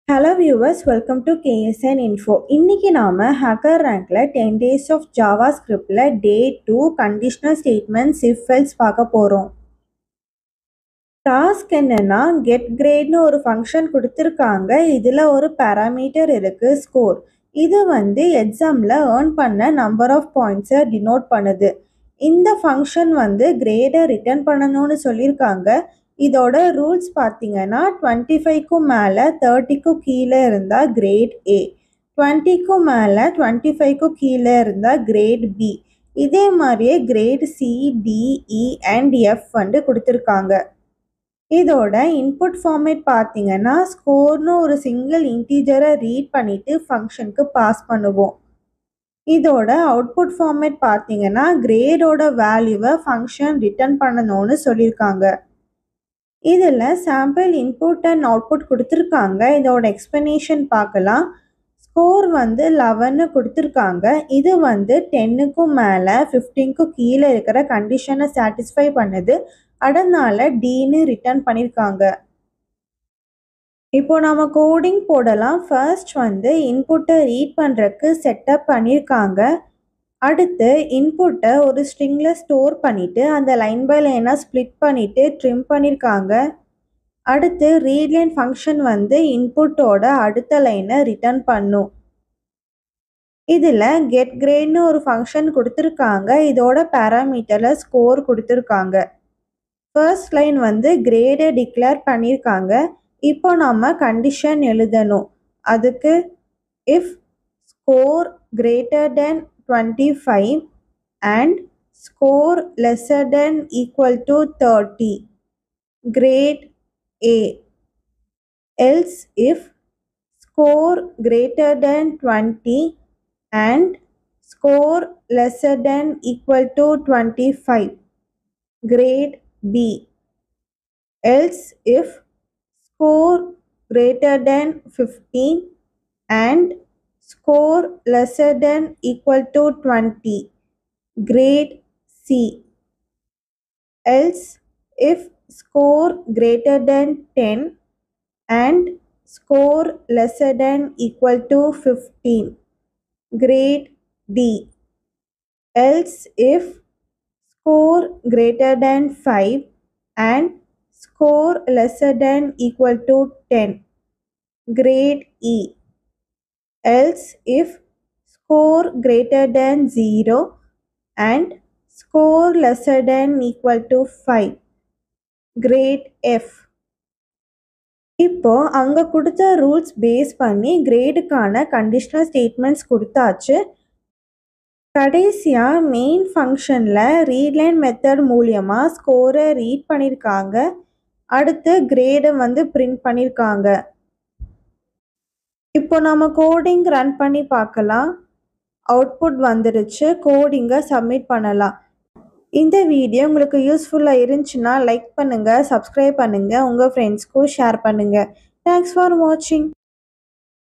Hello viewers, welcome to KSN Info. இன்னைக்கு நாம Hacker Rankல 10 days of JavaScriptல Day 2 conditional statements if else பார்க்க போறோம். Task என்னன்னா get gradeனு ஒரு ஃபங்க்ஷன் கொடுத்திருக்காங்க. இதுல ஒரு பாராமீட்டர் இருக்கு score. இது எக்ஸாம்ல earn பண்ண number of points denote பண்ணுது. இந்த ஃபங்க்ஷன் கிரேடை ரிட்டர்ன் பண்ணணும்னு சொல்லியிருக்காங்க. இதோட ரூல்ஸ் பார்த்தீங்கன்னா 25க்கும் மேலே 30க்கும் கீழே இருந்தால் கிரேட் ஏ, 20க்கும் மேலே 25க்கும் கீழே இருந்தால் கிரேட் பி, இதே மாதிரியே grade C, D, E and F கொடுத்துருக்காங்க. இதோட இன்புட் ஃபார்மேட் பார்த்தீங்கன்னா ஸ்கோர்னு ஒரு சிங்கிள் இன்டீஜரை ரீட் பண்ணிட்டு ஃபங்க்ஷனுக்கு பாஸ் பண்ணுவோம். இதோட அவுட்புட் ஃபார்மேட் பார்த்தீங்கன்னா கிரேடோட வேல்யூவை ஃபங்க்ஷன் ரிட்டர்ன் பண்ணணும்னு சொல்லியிருக்காங்க. இதில் சாம்பிள் இன்புட் அண்ட் அவுட்புட் கொடுத்துருக்காங்க. இதோட எக்ஸ்பிளனேஷன் பார்க்கலாம். ஸ்கோர் 11 கொடுத்துருக்காங்க. இது 10க்கும் மேலே 15க்கும் கீழே இருக்கிற கண்டிஷனை சாட்டிஸ்ஃபை பண்ணுது. அதனால டின்னு ரிட்டர்ன் பண்ணியிருக்காங்க. இப்போ நம்ம கோடிங் போடலாம். ஃபர்ஸ்ட் இன்புட்டை ரீட் பண்ணுறதுக்கு செட்டப் பண்ணியிருக்காங்க. அடுத்து இன்புட்டை ஒரு ஸ்ட்ரிங்கில் ஸ்டோர் பண்ணிவிட்டு அந்த லைன் பை லைனாக ஸ்ப்ளிட் பண்ணிவிட்டு ட்ரிம் பண்ணியிருக்காங்க. அடுத்து ரீட்லைன் ஃபங்க்ஷன் இன்புட்டோட அடுத்த லைனை ரிட்டர்ன் பண்ணும். இதில் கெட் கிரேட்னு ஒரு ஃபங்க்ஷன் கொடுத்துருக்காங்க. இதோட பேராமீட்டரில் ஸ்கோர் கொடுத்துருக்காங்க. ஃபர்ஸ்ட் லைன் கிரேடை டிக்ளேர் பண்ணியிருக்காங்க. இப்போ நம்ம கண்டிஷன் எழுதணும். அதுக்கு if score greater than 25 and score lesser than equal to 30, grade A. Else if score greater than 20 and score lesser than equal to 25, grade B. Else if score greater than 15 and score lesser than equal to 20, grade C. Else if score greater than 10 and score lesser than equal to 15, grade D. Else if score greater than 5 and score lesser than equal to 10, grade E. Else if score greater than 0 and score lesser than equal to 5, grade F. இப்போ அங்கே கொடுத்த rules base பண்ணி கிரேடுக்கான conditional statements கொடுத்தாச்சு. கடைசியாக main ஃபங்க்ஷனில் readline method மூலியமாக ஸ்கோரை read பண்ணியிருக்காங்க. அடுத்து கிரேடை பிரிண்ட் பண்ணியிருக்காங்க. இப்போ நம்ம கோடிங் ரன் பண்ணி பார்க்கலாம். அவுட்புட் வந்துடுச்சு. கோடிங்கை சப்மிட் பண்ணலாம். இந்த வீடியோ உங்களுக்கு யூஸ்ஃபுல்லாக இருந்துச்சுன்னா லைக் பண்ணுங்கள், சப்ஸ்கிரைப் பண்ணுங்கள், உங்கள் ஃப்ரெண்ட்ஸ்க்கும் ஷேர் பண்ணுங்கள். தேங்க்ஸ் ஃபார் வாட்சிங்.